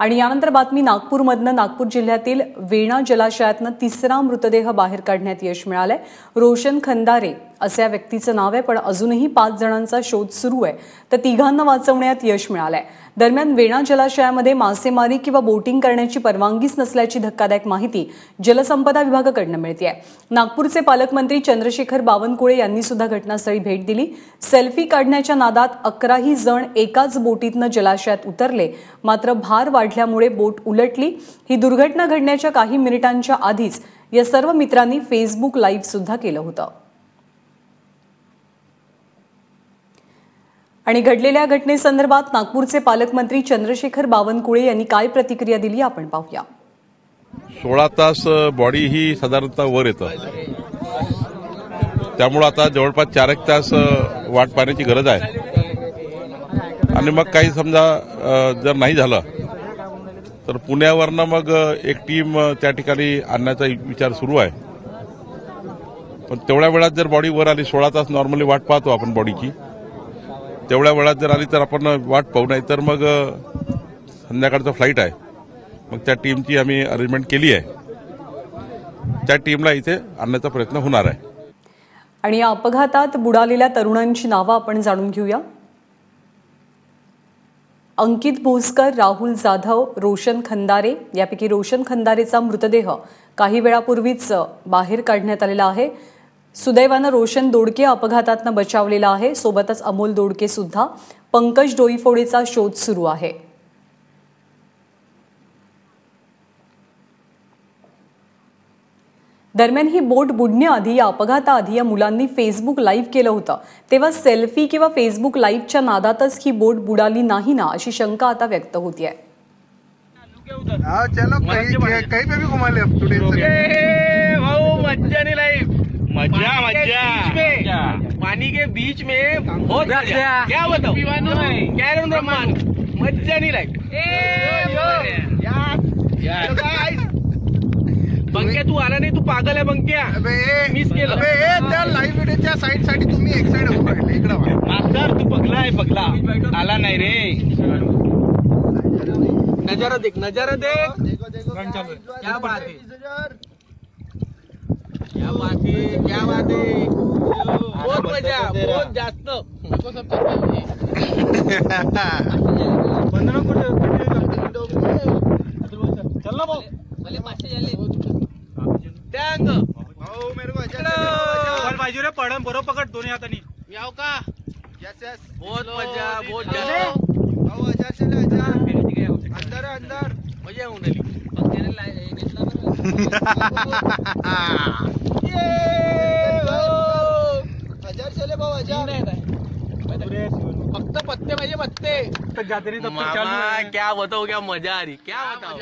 आणि यानंतर बातमी नागपूरमधनं. नागपूर जिल्ह्यातील वेणा जलाशयातनं तिसरा मृतदेह बाहेर काढण्यात यश मिळालंय. रोशन खंदारे असे या व्यक्तीचं नाव आहे, पण अजूनही 5 जणांचा शोध सुरू आहे. तर तिघांना वाचवण्यात यश मिळालंय. दरम्यान वेणा जलाशयामध्ये मासेमारी किंवा बोटिंग करण्याची परवानगीच नसल्याची धक्कादायक माहिती जलसंपदा विभागाकडून मिळतेय. नागपूरचे पालकमंत्री चंद्रशेखर बावनकुळे यांनी सुद्धा घटनास्थळी भेट दिली. सेल्फी काढण्याच्या नादात 11ही जण एकाच बोटीतनं जलाशयात उतरले, मात्र भार वाढल्यामुळे बोट उलटली. ही दुर्घटना घडण्याच्या काही मिनिटांच्या आधीच या सर्व मित्रांनी फेसबुक लाईव्ह सुद्धा केलं होतं. आणि घडलेल्या घटनेसंदर्भात नागपूरचे पालकमंत्री चंद्रशेखर बावनकुळे यांनी काय प्रतिक्रिया दिली आपण पाहूया. 16 तास बॉडी ही साधारणतः वर येतं, त्यामुळे आता जवळपास 4 तास वाट पाहण्याची गरज आहे. आणि मग काही समजा जर नाही झालं तर पुण्यावरनं मग एक टीम त्या ठिकाणी आणण्याचा विचार सुरू आहे. पण तेवढ्या वेळात जर बॉडी वर आली, 16 तास नॉर्मली वाट पाहतो आपण बॉडीची, तेवढ्या वेळात जर आली तर आपण वाट पाहू. नाही तर मग संध्याकाळचा फ्लाईट आहे, मग त्या टीमची आम्ही अरेंजमेंट केली आहे. त्या टीमला इथे आणण्याचा प्रयत्न होणार आहे. आणि या अपघातात बुडालेल्या तरुणांची नावं आपण जाणून घेऊया. अंकित भोसकर, राहुल जाधव, रोशन खंदारे. यापैकी रोशन खंदारेचा मृतदेह काही वेळापूर्वीच बाहेर काढण्यात आलेला आहे. सुदैवानं रोशन दोडके अपघातातनं बचावलेला आहे. सोबतच अमोल दोडके सुद्धा. पंकज डोईफोडेचा शोध सुरू आहे. दरम्यान ही बोट बुडण्याआधी, या अपघाताआधी या मुलांनी फेसबुक लाईव्ह केलं होतं. तेव्हा सेल्फी किंवा फेसबुक लाईव्हच्या नादातच ही बोट बुडाली नाही ना, अशी शंका आता व्यक्त होतीये. मजा पानी के बीच में बहुत क्या बताओ, क्या मजा नहीं लाइक. बंक्या तू आला नाही, तू पागल आहे बंक्या. मिस केलं त्या लाईव्ह व्हिडिओच्या साईड साठी. तुम्ही एक साईड इकडे मास्टर, तू पगला आहे, पगला आला नाही रे. नजारा देख, नजारा देख. क्या बात है, क्या बात है, क्या बात है. बहुत मजा, बहुत जास्त. चल ना भाऊ, भले 500 झाले. टँग भाऊ मेरे को चल पाहिजे रे. पडन बरोबर पकड दोन्ही हातांनी. याव का? Yes yes. बहुत मजा, बहुत जास्त भाऊ. 1000 चले 1000 अंदर अंदर मजा येऊन राहिली. फक्त पत्ते पाहिजे, पत्ते. मामा क्या बताओ, क्या मजा आ रही, क्या बताओ.